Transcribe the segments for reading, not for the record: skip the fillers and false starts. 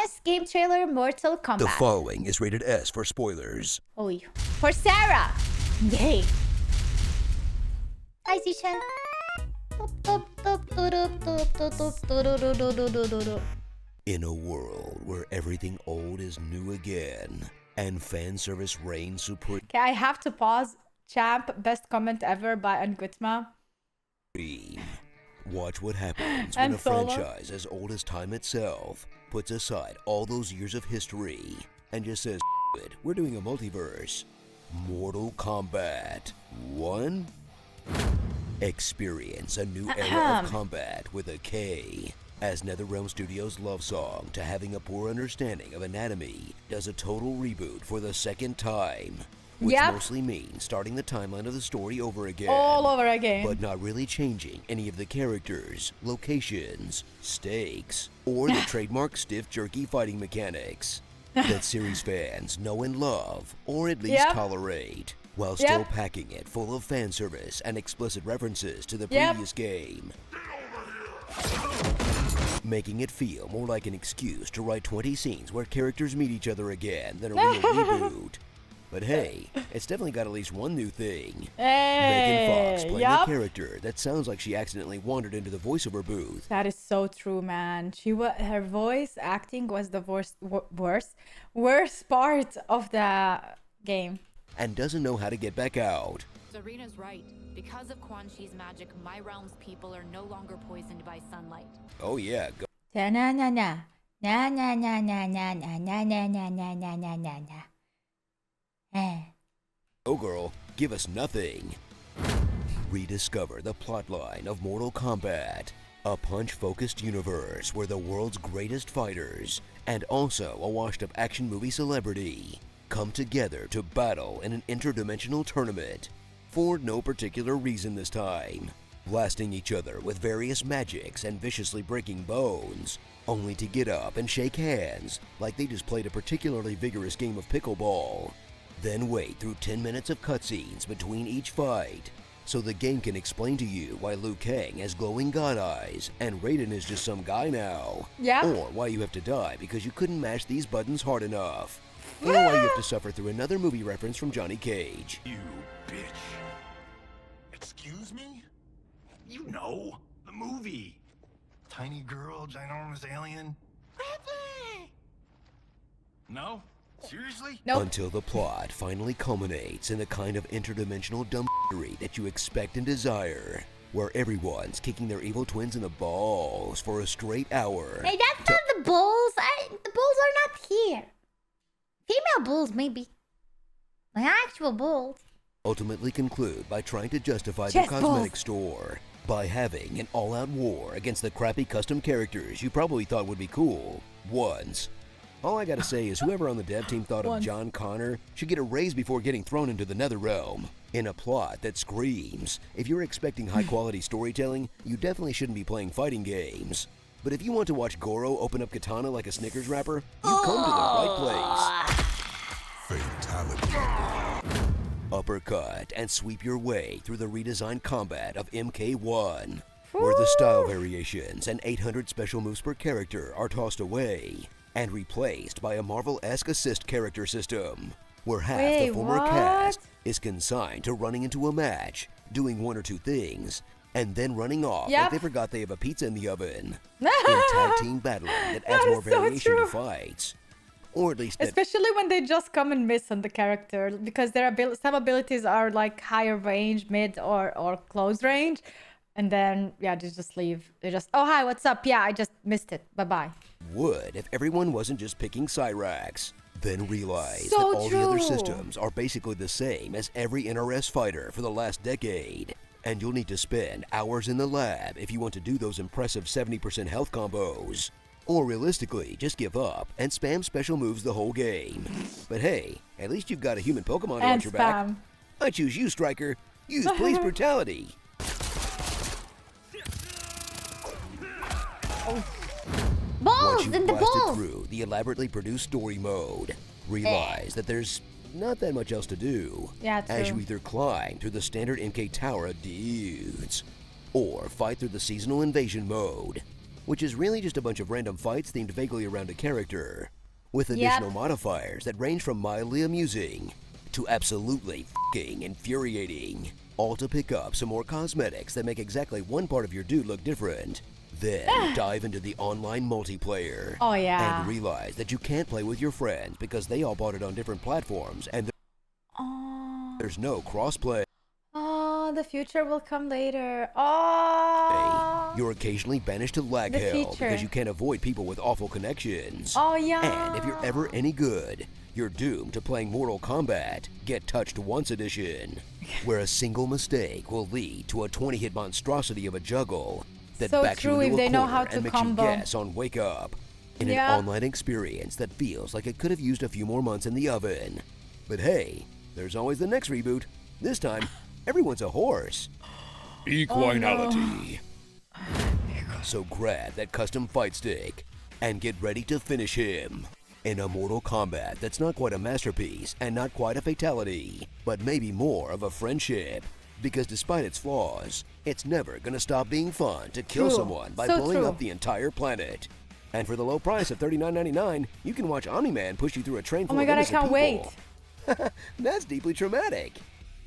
Newest game trailer, Mortal Kombat. The following is rated S for spoilers. Holy. For Sarah! Yay! Hi, Zishan. In a world where everything old is new again and fan service reigns supreme, Okay, I have to pause. Champ, best comment ever by Angutma. watch what happens And when a Solo. franchise as old as time itself puts aside all those years of history and just says, "F it, we're doing a multiverse." Mortal Kombat 1. Experience a new era of combat with a K. As NetherRealm Studios' love song to having a poor understanding of anatomy does a total reboot for the second time. Which mostly means starting the timeline of the story over again. All over again. But not really changing any of the characters, locations, stakes, or the trademark stiff jerky fighting mechanics that series fans know and love, or at least tolerate, while still packing it full of fan service and explicit references to the previous game. Making it feel more like an excuse to write 20 scenes where characters meet each other again than a real reboot. But hey, it's definitely got at least one new thing. Megan Fox playing a character that sounds like she accidentally wandered into the voiceover booth. That is so true, man. Her voice acting was the worst part of the game. And doesn't know how to get back out. Serena's right. Because of Quan Chi's magic, my realm's people are no longer poisoned by sunlight. Oh yeah, go. Na na na na na na na na na na na na na na na na na na. Oh girl, give us nothing. Rediscover the plotline of Mortal Kombat, a punch-focused universe where the world's greatest fighters, and also a washed-up action movie celebrity, come together to battle in an interdimensional tournament, for no particular reason this time, blasting each other with various magics and viciously breaking bones, only to get up and shake hands like they just played a particularly vigorous game of pickleball. Then wait through 10 minutes of cutscenes between each fight, so the game can explain to you why Liu Kang has glowing god eyes and Raiden is just some guy now. Or why you have to die because you couldn't mash these buttons hard enough. Or why you have to suffer through another movie reference from Johnny Cage. You bitch. Excuse me? You know, the movie. Tiny girl, ginormous alien. No? Seriously? Nope. Until the plot finally culminates in the kind of interdimensional dumbgery that you expect and desire, where everyone's kicking their evil twins in the balls for a straight hour. Hey, that's not the bulls. The bulls are not here. Female bulls, maybe. My actual bulls. Ultimately conclude by trying to justify the cosmetic store by having an all-out war against the crappy custom characters you probably thought would be cool once. All I gotta say is whoever on the dev team thought of John Connor should get a raise before getting thrown into the NetherRealm. In a plot that screams, if you're expecting high-quality storytelling, you definitely shouldn't be playing fighting games. But if you want to watch Goro open up katana like a Snickers wrapper, you've come to the right place. Fatality. Uppercut and sweep your way through the redesigned combat of MK1, where the style variations and 800 special moves per character are tossed away and replaced by a Marvel-esque assist character system, where half the former cast is consigned to running into a match, doing one or two things, and then running off like they forgot they have a pizza in the oven. In tag team battling that adds more variation to fights. Or at least especially when they just come and miss on the character, because some abilities are like higher range, mid or close range, and then they just leave. They just, oh hi, what's up? Yeah, I just missed it. Bye-bye. Would if everyone wasn't just picking Cyrax. Then realize that all the other systems are basically the same as every NRS fighter for the last decade. And you'll need to spend hours in the lab if you want to do those impressive 70% health combos. Or realistically, just give up and spam special moves the whole game. But hey, at least you've got a human Pokemon to watch your back. I choose you, Striker. Use police brutality. Balls Once in you've the blasted balls. through the elaborately produced story mode, realize that there's not that much else to do. As you either climb through the standard MK Tower of dudes, or fight through the seasonal invasion mode, which is really just a bunch of random fights themed vaguely around a character, with additional modifiers that range from mildly amusing to absolutely f***ing infuriating, all to pick up some more cosmetics that make exactly one part of your dude look different. Then dive into the online multiplayer and realize that you can't play with your friends because they all bought it on different platforms and there's no crossplay. Oh, the future will come later. Oh, You're occasionally banished to lag hell because you can't avoid people with awful connections. Oh, yeah. And if you're ever any good, you're doomed to playing Mortal Kombat Get Touched Once Edition, where a single mistake will lead to a 20-hit monstrosity of a juggle that backs you into a corner and makes you guess on Wake Up in an online experience that feels like it could have used a few more months in the oven. But hey, there's always the next reboot. This time, everyone's a horse. Equinality. Oh, no. So grab that custom fight stick and get ready to finish him in a Mortal Kombat that's not quite a masterpiece and not quite a fatality, but maybe more of a friendship. Because despite its flaws, it's never gonna stop being fun to kill someone by blowing up the entire planet. And for the low price of $39.99, you can watch Omni-Man push you through a train full of innocent people. Oh my god, I can't wait. That's deeply traumatic.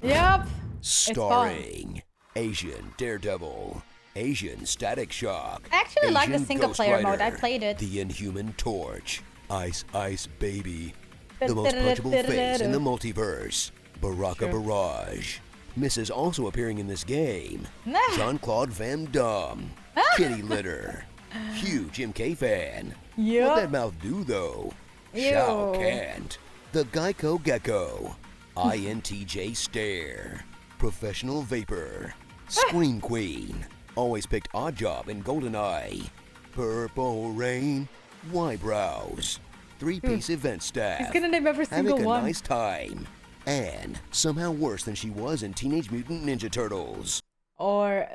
Yep. Starring Asian Daredevil, Asian Static Shock. I actually like the single player mode. I played it. The Inhuman Torch, Ice Ice Baby, the most punchable face in the multiverse, Baraka Barrage. Mrs. also appearing in this game, Jean-Claude Van Damme, Kitty Litter, huge MK fan. What'd that mouth do though? Shao Can't, the Geico Gecko, INTJ Stare, Professional Vapor, Scream Queen, always picked Oddjob and GoldenEye, Purple Rain, Y-Brows, three-piece event staff. He's gonna name every single one. Having a nice time. And somehow worse than she was in Teenage Mutant Ninja Turtles. Or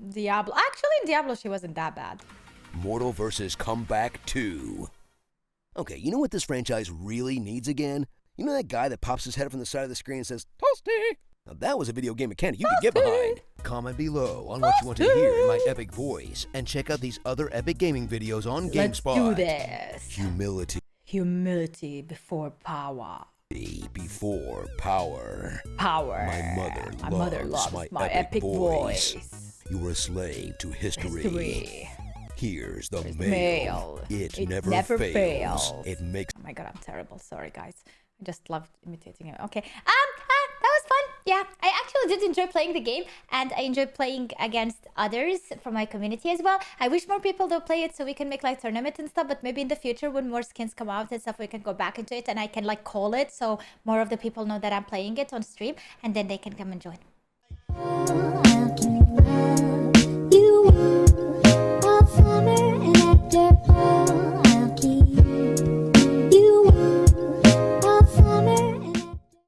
Diablo. Actually, in Diablo, she wasn't that bad. Mortal vs. Comeback 2. Okay, you know what this franchise really needs again? You know that guy that pops his head up from the side of the screen and says, Toasty! Now that was a video game mechanic you could get behind. Comment below on what you want to hear in my epic voice. And check out these other epic gaming videos on GameSpot. Let's do this. Humility. Humility before power. Before power. Power. My mother loves my epic voice. You're a slave to history. Here's the mail. It never fails. It makes. Oh my god, I'm terrible. Sorry, guys. I just loved imitating it. Okay. That was fun. Yeah, I actually did enjoy playing the game, and I enjoyed playing against others from my community as well. I wish more people do play it so we can make like tournaments and stuff, but maybe in the future when more skins come out and stuff, we can go back into it and I can like call it so more of the people know that I'm playing it on stream, and then they can come and join.